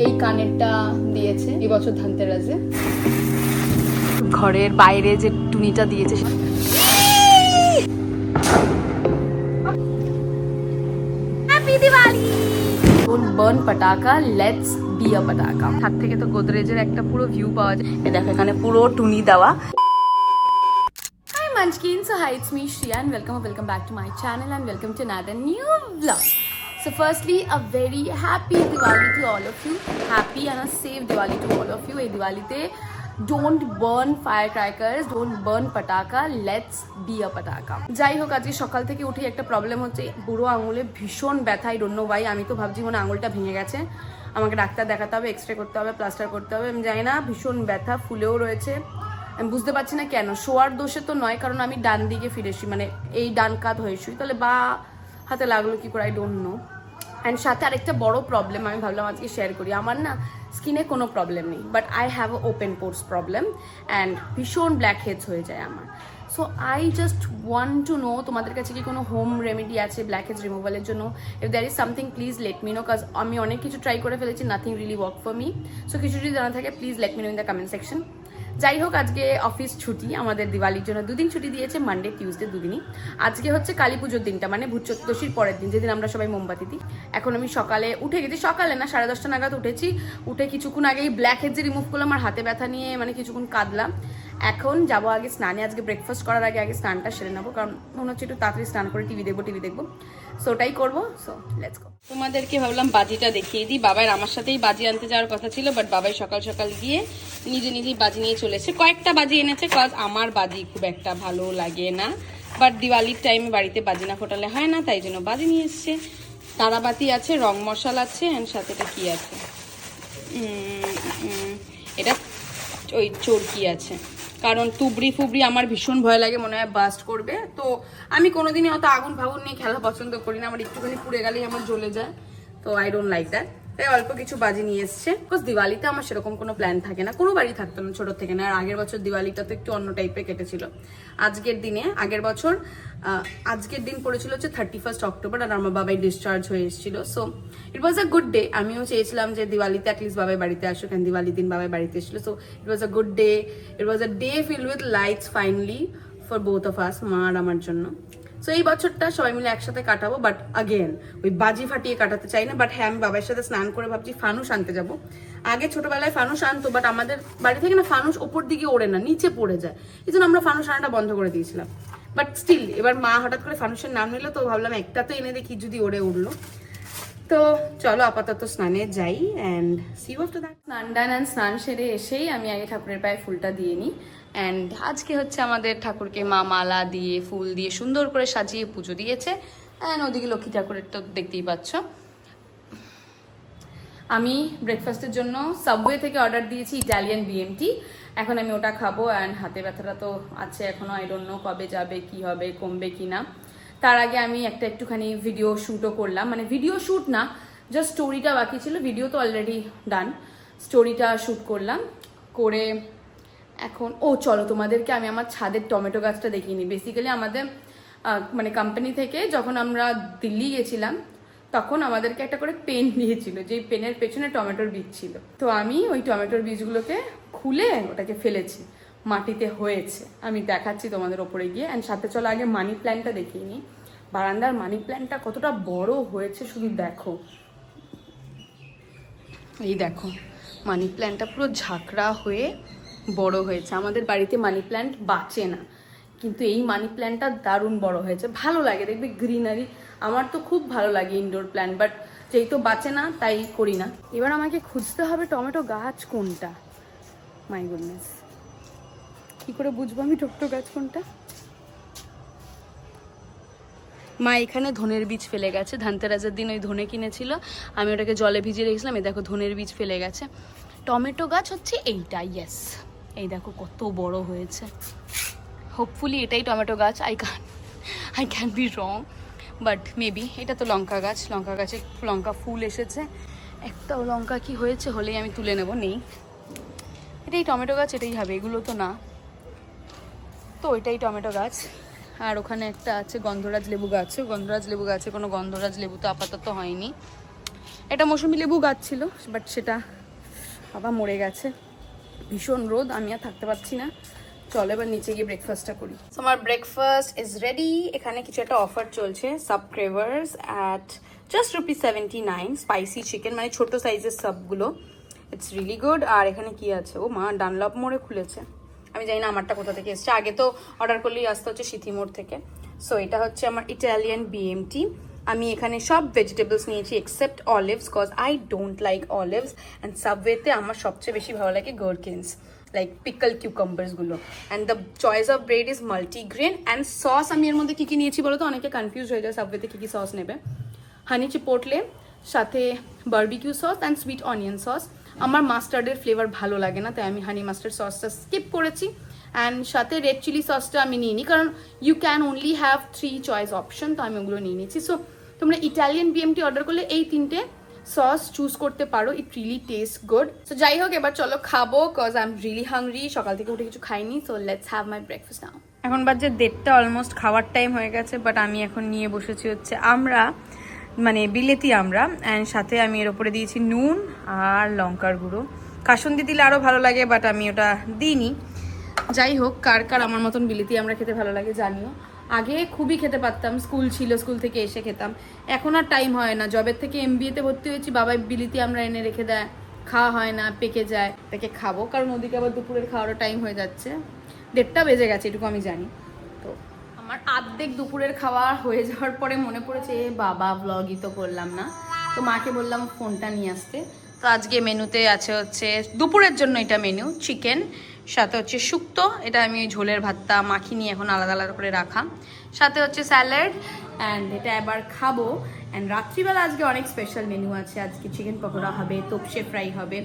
এই কানেরটা দিয়েছে এই বছর ধানতেরাসে। ঘরের বাইরে যে টুনিটা দিয়েছে happy Diwali. Don't burn patakha, let's be a patakha. ছাদ থেকে তো গোদরেজের একটা পুরো ভিউ পাওয়া যায়। এই দেখো এখানে পুরো টুনি দেওয়া। Hi Munchkin, so hi, it's me Shriya and welcome back to my channel and welcome to another new vlog. So firstly, a very happy Diwali to all of you. Happy and a safe Diwali to all of you. এই দিওয়ালিতে don't burn firecrackers, don't burn pataka, let's be a pataka. যাই হোক, আজকে সকাল থেকে উঠে একটা problem হচ্ছে, বুড়ো আঙুলে ভীষণ ব্যথা। I don't know why। আমি তো ভাবছি মনে আঙুলটা ভেঙে গেছে, আমাকে ডাক্তার দেখাতে হবে, এক্সরে করতে হবে, প্লাস্টার করতে হবে। আমি জানি না, ভীষণ ব্যথা, ফুলেও রয়েছে। আমি বুঝতে পারছি না কেন। শোয়ার দোষে তো নয়, কারণ আমি ডান দিকে ফিরেছি, মানে এই ডান কাঁধ হয়ে শুই, তাহলে বা হাতে লাগলো কি করে, আই ডোন্ট নো। অ্যান্ড সাথে আরেকটা বড় প্রবলেম আমি ভাবলাম আজকে শেয়ার করি। আমার না স্কিনে কোনো প্রবলেম নেই, but I have a open pores problem and ভীষণ ব্ল্যাক হেডস হয়ে যায় আমার। So I just want to know তোমাদের কাছে কি কোনো হোম রেমেডি আছে ব্ল্যাক হেডস রিমুভালের জন্য। If there is something please let me know, কাজ আমি অনেক কিছু ট্রাই করে ফেলেছি, nothing really work for me. So কিছু যদি জানা থাকে please let me know in the comment section. যাই হোক, আজকে অফিস ছুটি, আমাদের দিওয়ালির জন্য দুদিন ছুটি দিয়েছে, মানডে টিউসডে দুদিনই। আজকে হচ্ছে কালী পুজোর দিনটা, মানে ভূত চতুর্দশীর পরের দিন, যেদিন আমরা সবাই মোমবাতি দিই। এখন আমি সকালে উঠে গেছি, সকালে না 10:30 নাগাদ উঠেছি। উঠে কিছুক্ষণ আগেই ব্ল্যাক হেড যে রিমুভ করলাম, আর হাতে ব্যথা নিয়ে মানে কিছুক্ষণ কাঁদলাম। এখন যাবো আগে স্নানে, আজকে ব্রেকফাস্ট করার আগে স্নানটা সেরে নেবো, কারণ মনে হচ্ছে একটু তাড়াতাড়ি স্নান করে টিভি দেখবো। সো ওটাই করবো। So let's go. তোমাদেরকে ভাবলাম বাজিটা দেখিয়ে দিই। বাবার আমার সাথেই বাজি আনতে যাওয়ার কথা ছিল, বাট বাবাই সকাল সকাল গিয়ে নিজেই বাজি নিয়ে চলেছে। কয়েকটা বাজি এনেছে, কজ আমার বাজি খুব একটা ভালো লাগে না, বাট দিওয়ালির টাইমে বাড়িতে বাজি না ফোটালে হয় না, তাই জন্য বাজি নিয়ে এসছে। তারাবাতি আছে, রং মশাল আছে, অ্যান্ড সাথে এটা কি আছে, এটা ওই চরকি আছে। কারণ তুবড়ি ফুবড়ি আমার ভীষণ ভয় লাগে, মনে হয় বাস্ট করবে। তো আমি কোনোদিনই অত আগুন ফাগুন নিয়ে খেলা পছন্দ করি না, আমার একটুখানি পুড়ে গেলেই আমার জ্বলে যায়। তো আই ডোন্ট লাইক দ্যাট। তাই অল্প কিছু বাজি নিয়ে এসছে। বিকজ দিওয়ালিতে আমার সেরকম কোনো প্ল্যান থাকে না, কোনো বাড়ি থাকতো না ছোট থেকে না। আর আগের বছর দিওয়ালিটা তো একটু অন্য টাইপের কেটেছিল। আগের দিন পড়েছিল হচ্ছে 31 অক্টোবর, আর আমার বাবাই ডিসচার্জ হয়ে এসেছিল। So it was a good day. আমিও চেয়েছিলাম যে দিওয়ালিতে অ্যাটলিস্ট বাবাই বাড়িতে আসুক, অ্যান্ড দিওয়ালির দিন বাবাই বাড়িতে এসেছিল। So it was a good day. It was a day filled with lights finally for both of us, মা আর আমার জন্য। সো এই বছরটা সবাই মিলে একসাথে কাটাবো, বাট আগেন ওই বাজি ফাটিয়ে কাটাতে চাই না। বাট হ্যাঁ, আমি বাবার সাথে স্নান করে ভাবছি ফানুস আনতে যাবো। আগে ছোটবেলায় ফানুস আনতো, বাট আমাদের বাড়ি থেকে না ফানুস ওপর দিকে ওড়ে না, নিচে পড়ে যায়। এই জন্য আমরা ফানুস আনাটা বন্ধ করে দিয়েছিলাম। বাট স্টিল এবার মা হঠাৎ করে ফানুসের নাম নিল, তো ভাবলাম একটা তো এনে দেখি যদি ওড়ে উঠলো। তো চলো আপাতত স্নানে যাই and see you after that. স্নান ডান অ্যান্ড স্নান সেরে এসেই আমি আগে ঠাকুরের পায়ে ফুলটা দিয়ে নিই। অ্যান্ড আজকে হচ্ছে আমাদের ঠাকুরকে মা মালা দিয়ে ফুল দিয়ে সুন্দর করে সাজিয়ে পুজো দিয়েছে। অ্যান্ড ওদিকে লক্ষ্মী ঠাকুরের তো দেখতেই পাচ্ছ। আমি ব্রেকফাস্টের জন্য সাবওয়ে থেকে অর্ডার দিয়েছি ইটালিয়ান বিএমটি। এখন আমি ওটা খাবো। অ্যান্ড হাতে ব্যথাটা তো আছে এখনো, আই ডোন্ট নো কবে যাবে, কি হবে, কমবে কি না। তার আগে আমি একটুখানি ভিডিও শ্যুটও করলাম, মানে ভিডিও শ্যুট না, জাস্ট স্টোরিটা বাকি ছিল। ভিডিও তো অলরেডি ডান, স্টোরিটা শ্যুট করলাম করে এখন চলো তোমাদেরকে আমি আমার ছাদের টমেটো গাছটা দেখিয়ে নিই। বেসিক্যালি আমাদের মানে কোম্পানি থেকে যখন আমরা দিল্লি গেছিলাম, তখন আমাদেরকে একটা করে পেন দিয়েছিল, যেই পেনের পেছনে টমেটোর বীজ ছিল। তো আমি ওই টমেটোর বীজগুলোকে খুলে ওটাকে ফেলেছি, মাটিতে হয়েছে। আমি দেখাচ্ছি তোমাদের ওপরে গিয়ে। অ্যান্ড সাথে চলো আগে মানি প্ল্যান্টটা দেখিয়ে নিই। বারান্দার মানি প্ল্যান্টটা কতটা বড় হয়েছে শুধু দেখো। এই দেখো মানি প্ল্যান্টটা পুরো ঝাঁকড়া হয়ে বড় হয়েছে। আমাদের বাড়িতে মানি প্ল্যান্ট বাঁচে না, কিন্তু এই মানি প্ল্যান্টটা দারুণ বড় হয়েছে, ভালো লাগে দেখবে, গ্রিনারি। আমার তো খুব ভালো লাগে ইনডোর প্ল্যান্ট, বাট যেই তো বাঁচে না তাই করি না। এবার আমাকে খুঁজতে হবে টমেটো গাছ কোনটা। মাই গুডনেস, কি করে বুঝবো আমি টমেটো গাছ কোনটা? মা এখানে ধনের বীজ ফেলে গেছে, ধানতেরাসের দিন ওই ধনে কিনেছিল, আমি ওটাকে জলে ভিজিয়ে রেখেছিলাম। এই দেখো ধনের বীজ ফেলে গেছে। টমেটো গাছ হচ্ছে এইটা, ইয়েস। এই দেখো কত বড় হয়েছে। হোপফুলি এটাই টমেটো গাছ। I can be wrong, but maybe. এটা তো লঙ্কা গাছ, লঙ্কা গাছে লঙ্কা ফুল এসেছে। একটাও লঙ্কা কি হয়েছে, হলেই আমি তুলে নেব, নেই। এটাই টমেটো গাছ, এটাই হবে, এগুলো তো না। তো এটাই টমেটো গাছ। আর ওখানে একটা আছে গন্ধরাজ লেবু গাছ। গন্ধরাজ লেবু গাছে কোনো গন্ধরাজ লেবু তো আপাতত হয়নি। এটা মৌসুমি লেবু গাছ ছিল, বাট সেটা আবার মরে গেছে। ভীষণ রোদ, আমি আর থাকতে পারছি না। চলো এবার নিচে গিয়ে ব্রেকফাস্টটা করি। আমার ব্রেকফাস্ট ইজ রেডি। এখানে কিছু একটা অফার চলছে, sub cravers at just ₹79, spicy chicken, মানে ছোট সাইজের সাবগুলো। It's really good. আর এখানে কি আছে, ও মা, ডানলপ মোড়ে খুলেছে। আমি জানি না আমারটা কোথা থেকে এসছে, আগে তো অর্ডার করলেই আসতে হচ্ছে সিথি মোড় থেকে। সো এটা হচ্ছে আমার ইটালিয়ান বিএমটি। আমি এখানে সব ভেজিটেবলস নিয়েছি except olives, cause I don't like olives. And সাবওয়েতে আমার সবচেয়ে বেশি ভালো লাগে গার্কিনস, লাইক পিকল কিউকাম্বার্সগুলো। And the choice of bread is multigrain. And sauce আমি এর মধ্যে কী কী নিয়েছি বলো তো, অনেকে কনফিউজ হয়ে যায় সাবওয়েতে কী কী সস নেবে। হানি চিপোটলে, সাথে barbecue sauce and sweet onion sauce. আমার মাস্টার্ডের ফ্লেভার ভালো লাগে না, তাই আমি হানি মাস্টার্ড সসটা স্কিপ করেছি। অ্যান্ড সাথে রেড চিলি সসটা আমি নিইনি, কারণ you can only have 3 choice option, তো আমি ওগুলো নিয়ে নিয়েছি। সো তোমরা ইটালিয়ান বিএমটি অর্ডার করলে এই 3টে সস চুজ করতে পারো। It really taste good. So যাই হোক, এবার চলো খাবো, cause I am really hungry. সকাল থেকে উঠে কিছু খাইনি। So let's have my breakfast now. এখন বাজে 1:30, অলমোস্ট খাওয়ার টাইম হয়ে গেছে। বাট আমি এখন নিয়ে বসেছি হচ্ছে আমরা, মানে বিলেতি আমরা। অ্যান্ড সাথে আমি এর ওপরে দিয়েছি নুন আর লঙ্কার গুঁড়ো। কাসুন্দি দিলে আরও ভালো লাগে, বাট আমি ওটা দিইনি। যাই হোক, কার কার আমার মতন বিলেতি আমরা খেতে ভালো লাগে জানিও। আগে খুবই খেতে পারতাম, স্কুল ছিল, স্কুল থেকে এসে খেতাম। এখন আর টাইম হয় না। জবের থেকে MBA-তে ভর্তি হয়েছি, বাবাই বিলিতি আমরা এনে রেখে দেয়, খাওয়া হয় না, পেকে যায়, তাকে খাবো। কারণ ওদিকে আবার দুপুরের খাওয়ারও টাইম হয়ে যাচ্ছে, 1:30 বেজে গেছে, এটুকু আমি জানি। তো আমার আর্ধেক দুপুরের খাওয়া হয়ে যাওয়ার পরে মনে পড়েছে বাবা ব্লগই তো করলাম না, তো মাকে বললাম ফোনটা নিয়ে আসতে। তো আজকে মেনুতে আছে হচ্ছে দুপুরের জন্য এটা মেনু, চিকেন, সাথে হচ্ছে শুক্তো, এটা আমি ঝোলের ভাতটা মাখিনি এখন আলাদা আলাদা করে রাখা, সাথে হচ্ছে স্যালাড। অ্যান্ড এটা এবার খাবো। অ্যান্ড রাত্রিবেলা আজকে অনেক স্পেশাল মেনু আছে। আজকে চিকেন পকোড়া হবে, তোপসে ফ্রাই হবে।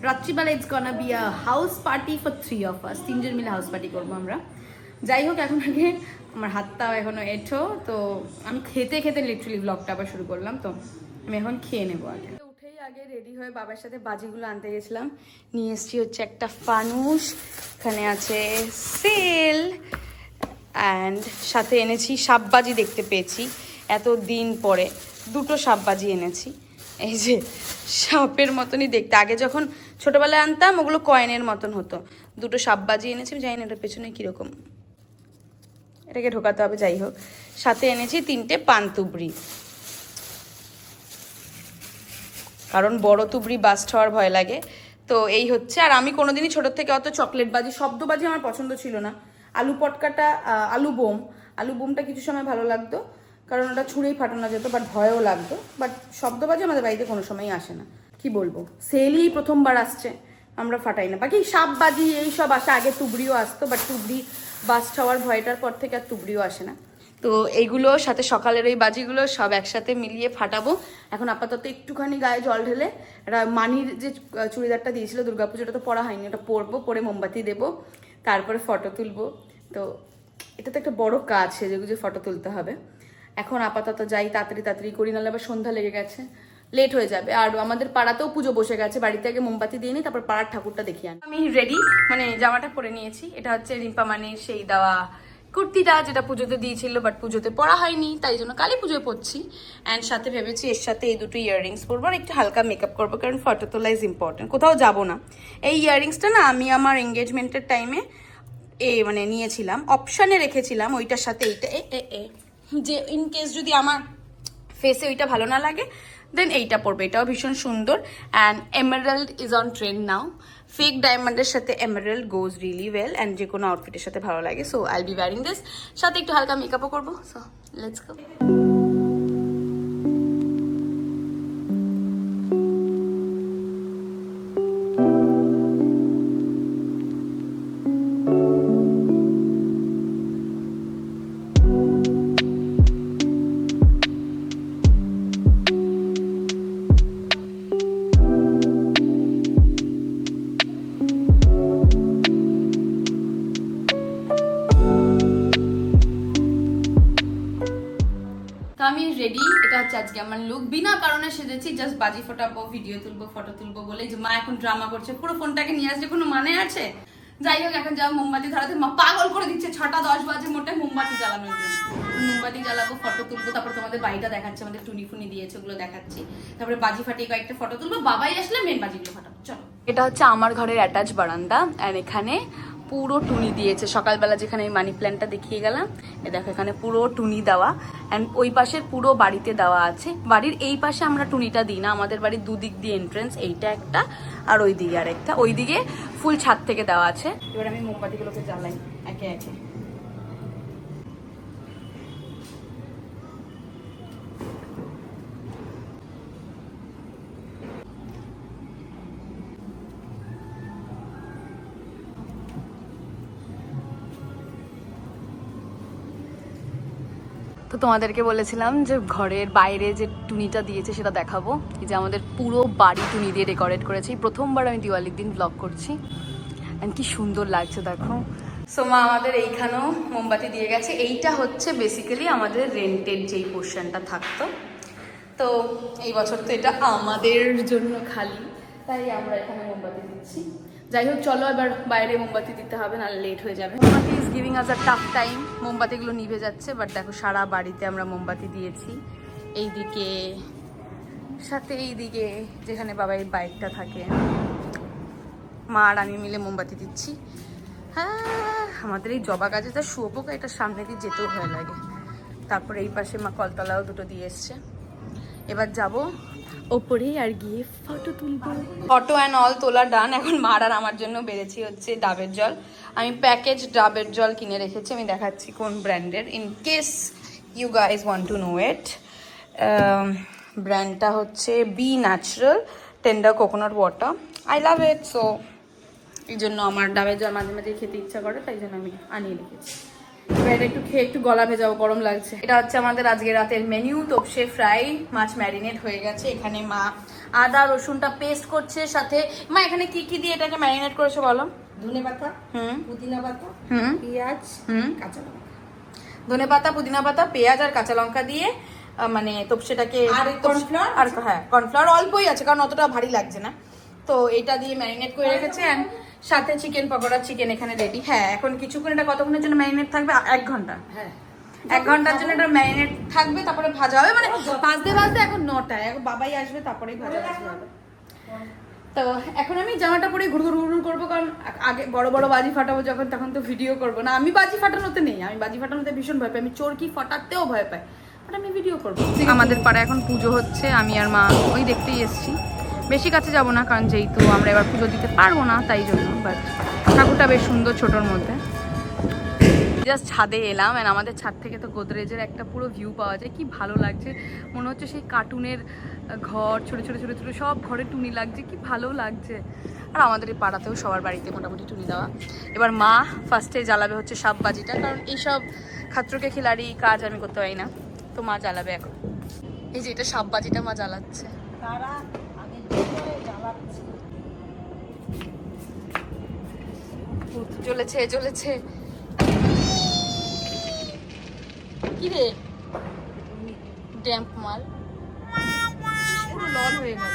রাত্রিবেলা it's গনা be a house party for 3 of us, 3 জন মিলে হাউস পার্টি করবো আমরা। যাই হোক, এখন আগে আমার হাতটাও এখনো এঁঠো, তো আমি খেতে খেতে লিটারালি ব্লগটা আবার শুরু করলাম। তো আমি এখন খেয়ে নেবো। আগে রেডি হয়ে বাবার সাথে বাজিগুলো আনতে গেছিলাম, নিয়ে এসছি হচ্ছে একটা ফানুস, এখানে আছে সেল, অ্যান্ড সাথে এনেছি সাপবাজি। দেখতে পেয়েছি এত দিন পরে 2টো সাপবাজি এনেছি। এই যে সাপের মতনই দেখতে, আগে যখন ছোটবেলায় আনতাম ওগুলো কয়েনের মতন হতো। 2টো সাপবাজি এনেছি, আমি জানি না এটার পেছনে কীরকম, এটাকে ঢোকাতে হবে। যাই হোক, সাথে এনেছি 3টে পান্তুবড়ি, কারণ বড় তুবড়ি বাস্ট হওয়ার ভয় লাগে। তো এই হচ্ছে। আর আমি কোনোদিনই ছোটোর থেকে অত চকলেট বাজি, শব্দবাজি আমার পছন্দ ছিল না। আলু পটকাটা, আলু বোমটা কিছু সময় ভালো লাগতো, কারণ ওটা ছুঁড়েই ফাটানো যেত, বাট ভয়ও লাগতো। বাট শব্দবাজি আমাদের বাড়িতে কোনো সময়ই আসে না। কি বলবো, সেলই প্রথমবার আসছে, আমরা ফাটাই না। বাকি সাপবাজি এইসব আসে, আগে তুবড়িও আসতো, বাট তুবড়ি বাস্ট হওয়ার ভয়টার পর থেকে আর তুবড়িও আসে না। তো এইগুলো সাথে সকালের ওই বাজিগুলো সব একসাথে মিলিয়ে ফাটাবো। এখন আপাতত একটুখানি গায়ে জল ঢেলে, একটা মানির যে চুড়িদারটা দিয়েছিল দুর্গাপুজোটা তো পরা হয়নি, ওটা পরবো, পরে মোমবাতি দেবো, তারপরে ফটো তুলবো। তো এটা তো একটা বড় কাজ, সেজেগুজে ফটো তুলতে হবে। এখন আপাতত যাই, তাড়াতাড়ি করি, নাহলে আবার সন্ধ্যা লেগে গেছে, লেট হয়ে যাবে। আর আমাদের পাড়াতেও পুজো বসে গেছে, বাড়িতে আগে মোমবাতি দিয়ে নিই, তারপর পাড়ার ঠাকুরটা দেখিয়ে আনি। আমি রেডি, মানে জামাটা পরে নিয়েছি। এটা হচ্ছে রিম্পা মানির সেই দেওয়া কুর্তিটা, যেটা পুজোতে দিয়েছিল, বাট পুজোতে পরা হয়নি, তাই জন্য কালী পুজোয় পরছি। অ্যান্ড সাথে ভেবেছি এর সাথে এই 2টো ইয়াররিংস পরবো, আর একটু হালকা মেকআপ করবো, কারণ ফটো তোলা ইজ ইম্পর্টেন্ট, কোথাও যাবো না। এই ইয়াররিংসটা না আমি আমার এঙ্গেজমেন্টের টাইমে মানে নিয়েছিলাম, অপশানে রেখেছিলাম ওইটার সাথে এইটা, যে ইন কেস যদি আমার ফেসে ওইটা ভালো না লাগে দেন এইটা পরবে। এটাও ভীষণ সুন্দর। And Emerald is on trend now. Fake ডায়মন্ডের সাথে Emerald goes really well, and যে কোনো আউটফিটের সাথে ভালো লাগে। সো আইল বি ওয়্যারিং দিস, সাথে একটু হালকা মেকআপও করবো। So let's go. আমি রেডি, এটা হচ্ছে আজকে আমার লুক। বিনা কারণে সেজেছি, জাস্ট বাজি ফোটাবো, ভিডিও তুলবো, ফটো তুলবো বলে। যে মা এখন ড্রামা করছে, পুরো ফোনটাকে নিয়ে আসছে, কোনো মানে আছে? যাই হোক, এখন যাও মোমবাতি ধরাতে, মা পাগল করে দিচ্ছে, 6টা 10 বাজে মোটে মোমবাতি জ্বালানোর জন্য। মোমবাতি জ্বালাবো, ফটো তুলবো, তারপর তোমাদের বাড়িটা দেখাচ্ছি, আমাদের টুনি ফুনি দিয়েছে ওগুলো দেখাচ্ছি, তারপরে বাজি ফাটিয়ে কয়েকটা ফটো তুলবো, বাবাই আসলে মেন বাজিগুলো ফাটাবো। চলো, এটা হচ্ছে আমার ঘরের অ্যাটাচ বারান্দা, আর এখানে পুরো টুনি দিয়েছে। সকালবেলা যেখানে এই মানি প্ল্যান্টটা দেখিয়ে গেলাম, এ দেখো এখানে পুরো টুনি দেওয়া, অ্যান্ড ওই পাশের পুরো বাড়িতে দেওয়া আছে। বাড়ির এই পাশে আমরা টুনিটা দিই না, আমাদের বাড়ির দুদিক দিয়ে এন্ট্রেন্স, এইটা একটা আর ওই দিকে আর একটা, ওই দিকে ফুল ছাদ থেকে দেওয়া আছে। এবার আমি মোমবাতিগুলোকে জ্বালাই একে একে। তো তোমাদেরকে বলেছিলাম যে ঘরের বাইরে যে টুনিটা দিয়েছে সেটা দেখাবো। এই যে আমাদের পুরো বাড়ি টুনি দিয়ে ডেকোরেট করেছি। প্রথমবার আমি দিওয়ালির দিন ব্লগ করছি, এন্ড কি সুন্দর লাগছে দেখো। সোমা আমাদের এইখানেও মোমবাতি দিয়ে গেছে। এইটা হচ্ছে বেসিক্যালি আমাদের রেন্টের যেই পোর্শনটা থাকতো, তো এই বছর তো এটা আমাদের জন্য খালি, তাই আমরা এখানে মোমবাতি দিচ্ছি। যাই হোক, চলো এবার বাইরে মোমবাতি দিতে হবে, নাহলে লেট হয়ে যাবে। Mombati is giving us a tough time. মোমবাতিগুলো নিভে যাচ্ছে, বাট দেখো সারা বাড়িতে আমরা মোমবাতি দিয়েছি। এইদিকে, সাথে এইদিকে যেখানে বাবার বাইকটা থাকে, মা আর আমি মিলে মোমবাতি দিচ্ছি। হ্যাঁ, আমাদের এই জবা গাছে যা শুয়োপোকা, এটা সামনে দিয়ে যেতেও ভয় লাগে। তারপরে এই পাশে মা কলতলাও দুটো দিয়ে এসছে। এবার যাব ওপরে আর গিয়ে ফটো তুলবো। ফটো অ্যান্ড অল তোলা ডান। এখন মার আর আমার জন্য বেড়েছি হচ্ছে ডাবের জল। আমি প্যাকেজ ডাবের জল কিনে রেখেছি, আমি দেখাচ্ছি কোন ব্র্যান্ডের, in case you guys want to know it. ব্র্যান্ডটা হচ্ছে B natural tender coconut water. I love it, so এই জন্য আমার ডাবের জল মাঝে মাঝে খেতে ইচ্ছা করে, তাই জন্য আমি আনিয়ে রেখেছি। এবার একটু খেয়ে একটু গলা ভেজাও, গরম লাগছে। এটা হচ্ছে আমাদের আজকে রাতের মেনু। তোপসে ফ্রাই, মাছ ম্যারিনেট হয়ে গেছে। এখানে মা আদা রসুনটা পেস্ট করছে, সাথে মা এখানে কি কি দিয়ে এটাকে ম্যারিনেট করেছে বলো? ধনেপাতা, পুদিনা পাতা, পেঁয়াজ, কাঁচা লঙ্কা। ধনেপাতা, পুদিনা পাতা, পেঁয়াজ আর কাঁচা লঙ্কা দিয়ে মানে তোপসেটাকে, আর কর্নফ্লাওয়ার, আর হ্যাঁ কর্নফ্লাওয়ার অল্পই আছে, কারণ অতটা ভারী লাগছে না। তো এটা দিয়ে ম্যারিনেট করে রেখেছে, এন্ড সাথে চিকেন পকোড়া, চিকেন এখানে রেডি। হ্যাঁ, এখন কিছুক্ষণ এটা কতক্ষণের জন্য ম্যারিনেট থাকবে? 1 ঘন্টা। হ্যাঁ, 1 ঘন্টার জন্য এটা ম্যারিনেট থাকবে, তারপরে ভাজা হবে। মানে ভাজতে ভাজতে এখন 9টায়, এখন বাবাই আসবে তারপরেই ভাজা হবে। তো এখন আমি জামাটা পরে ঘুরঘুর করবো, কারণ আগে বড় বড় বাজি ফাটাবো যখন, তখন তো ভিডিও করবো না। আমি বাজি ফাটানোতে নেই, আমি বাজি ফাটানোতে ভীষণ ভয় পাই, আমি চোরকি ফাটাতেও ভয় পাই, বাট আমি ভিডিও করবো। আমাদের পাড়ায় এখন পুজো হচ্ছে, আমি আর মা ওই দেখতেই এসছি। বেশি কাছে যাব না, কারণ যেহেতু আমরা এবার পুজো দিতে পারবো না, তাই জন্য। বাট ঠাকুরটা বেশ সুন্দর, ছোটোর মধ্যে। জাস্ট ছাদে এলাম, এন্ড আমাদের ছাদ থেকে তো গোদরেজের একটা পুরো ভিউ পাওয়া যায়। কি ভালো লাগছে, মনে হচ্ছে সেই কার্টুনের ঘর, ছোটো ছোটো ছোটো ছোটো সব ঘরে টুনি লাগছে, কি ভালো লাগছে। আর আমাদের এই পাড়াতেও সবার বাড়িতে মোটামুটি টুনি দেওয়া। এবার মা ফার্স্টে জ্বালাবে হচ্ছে সাপ বাজিটা, কারণ এইসব খাত্রকে খিলাড়ি কাজ আমি করতে পারি না, তো মা জ্বালাবে এখন। এই যে এটা সাপ বাজিটা মা জ্বালাচ্ছে। তারা আগে জ্বালাচ্ছে। জ্বলেছে জ্বলেছে। কি রে, ড্যাম্প মাল পুরো লল হয়ে গেল।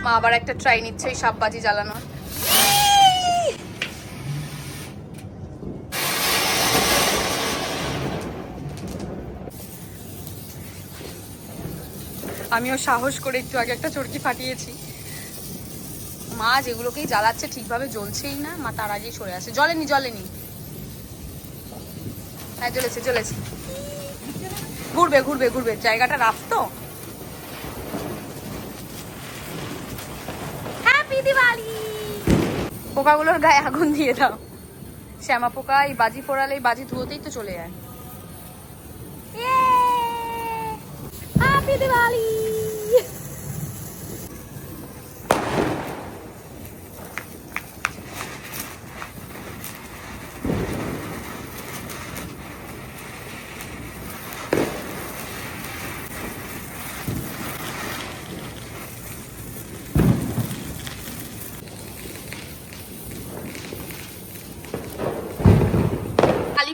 মা আবার একটা ট্রাই নিচ্ছে এই সাপবাজি জ্বালানোর। আমিও সাহস করে একটু আগে একটা চরকি ফাটিয়েছি। মা যেগুলোকেই জ্বালাচ্ছে ঠিকভাবে জ্বলছেই না, মা তার আগেই সরে আসে। জ্বলেনি জ্বলেনি, হ্যাঁ জ্বলেছে জ্বলেছে। ঘুরবে ঘুরবে ঘুরবে, জায়গাটা রাফ তো। হ্যাপি দিওয়ালি। পোকাগুলোর গায়ে আগুন দিয়ে দাও। শ্যামা পোকা এই বাজি পোড়ালে, এই বাজি ধুয়োতেই তো চলে যায়। হ্যাপি দিওয়ালি।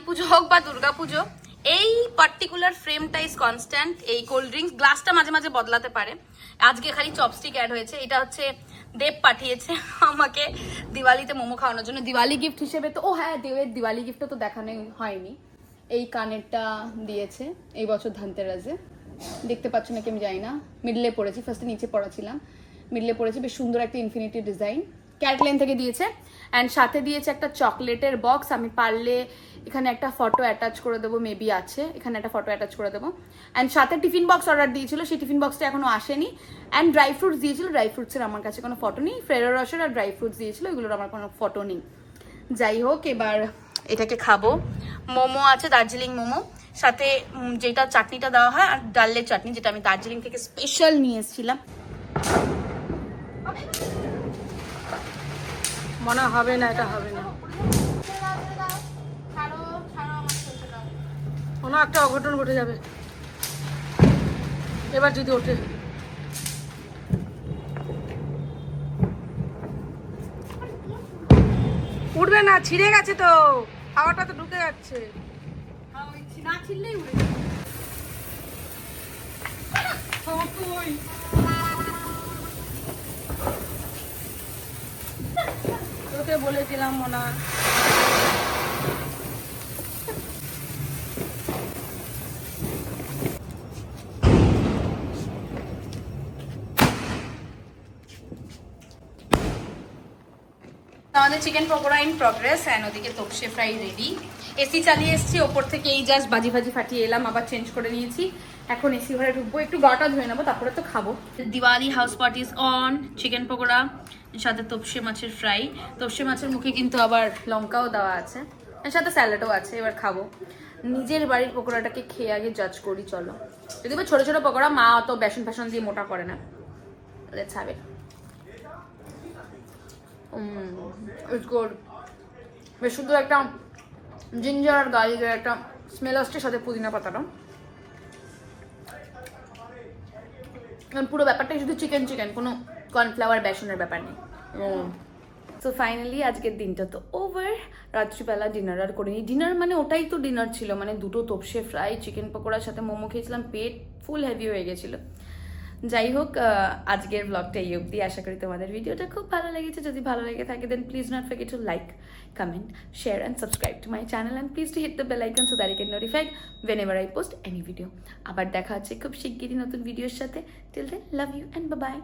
পুজো হোক বা দুর্গাপুজো, এই পার্টিকুলার ফ্রেমটা ইজ কনস্ট্যান্ট। এই কোল্ড ড্রিঙ্কস গ্লাসটা মাঝে মাঝে বদলাতে পারে। আজকে খালি চপস্টিক অ্যাড হয়েছে। এটা হচ্ছে দেব পাঠিয়েছে আমাকে দিওয়ালিতে মোমো খাওয়ানোর জন্য, দিওয়ালি গিফট হিসেবে। তো ও হ্যাঁ, দেবের দিওয়ালি গিফটটা তো দেখানো হয়নি। এই কানেরটা দিয়েছে এই বছর ধানতেরাসে, দেখতে পাচ্ছ নাকি আমি জানি না, মিডলে পড়েছি, ফার্স্টে নিচে পড়াছিলাম, মিডলে পড়েছি, বেশ সুন্দর একটা ইনফিনিটি ডিজাইন ক্যাটলাইন থেকে দিয়েছে। অ্যান্ড সাথে দিয়েছে একটা চকলেটের বক্স, আমি পারলে এখানে একটা ফটো অ্যাটাচ করে দেবো, মেবি আছে, এখানে একটা ফটো অ্যাটাচ করে দেবো। অ্যান্ড সাথে টিফিন বক্স অর্ডার দিয়েছিল, সেই টিফিন বক্সটা এখনো আসেনি। অ্যান্ড ড্রাই ফ্রুটস দিয়েছিল, ড্রাই ফ্রুটসের আমার কাছে কোনো ফটো নেই, ফেরো রসের আর ড্রাই ফ্রুটস দিয়েছিল, এগুলোর আমার কোনো ফটো নেই। যাই হোক, এবার এটাকে খাবো। মোমো আছে, দার্জিলিং মোমো, সাথে যেটা চাটনিটা দেওয়া হয়, আর ডালের চাটনি, যেটা আমি দার্জিলিং থেকে স্পেশাল নিয়ে এসেছিলাম। মনে হবে না, এটা হবে না, কোনো একটা অঘটন ঘটে যাবে এবার যদি ওঠে। উঠবে না, ছিঁড়ে গেছে তো, হাওয়াটা তো ঢুকে যাচ্ছে। না ছিললেই উড়ে তোকে বলেছিলাম মোনা। আমাদের chicken pakora in progress, and ওদিকে তপসে ফ্রাই রেডি। এসি চালিয়ে এসেছি, ওপর থেকে এই জাস্ট বাজি ভাজি ফাটিয়ে এলাম, আবার চেঞ্জ করে নিয়েছি। এখন এসি ঘরে ঢুকবো, একটু গাটা ধুয়ে নেবো, তারপরে তো খাবো। Diwali house parties on, chicken pakora সাথে তপসে মাছের ফ্রাই, তপসে মাছের মুখে কিন্তু আবার লঙ্কাও দেওয়া আছে, এর সাথে স্যালাডও আছে। এবার খাবো, নিজের বাড়ির পকোড়াটাকে খেয়ে আগে জাজ করি। চলো, যদি ছোট ছোট পকোড়া, মা অত বেসন ফ্যাসন দিয়ে মোটা করে না। Let's have it. It's good, বেশ সুন্দর একটা জিঞ্জার আর গার্লিকের একটা স্মেল আসছে, সাথে পুদিনা পাতাটা। পুরো ব্যাপারটাই শুধু চিকেন চিকেন, কোনো কর্নফ্লাওয়ার বেসনের ব্যাপার নেই। সো ফাইনালি আজকের দিনটা তো ওভার। রাত্রিবেলা ডিনার আর করিনি, ডিনার মানে ওটাই তো ডিনার ছিল, মানে দুটো তপসে ফ্রাই, চিকেন পকোড়ার সাথে মোমো খেয়েছিলাম, পেট ফুল হেভি হয়ে গেছিলো। যাই হোক, আজকের ব্লগটা এই অবধি। আশা করি তোমাদের ভিডিওটা খুব ভালো লেগেছে। যদি ভালো লেগে থাকে then please not forget to like, comment, share and subscribe to my channel, and please to hit the bell icon so that you get notified whenever I post any video. আবার দেখা হচ্ছে খুব শিগগিরই নতুন ভিডিওর সাথে। Till then, love you and bye bye.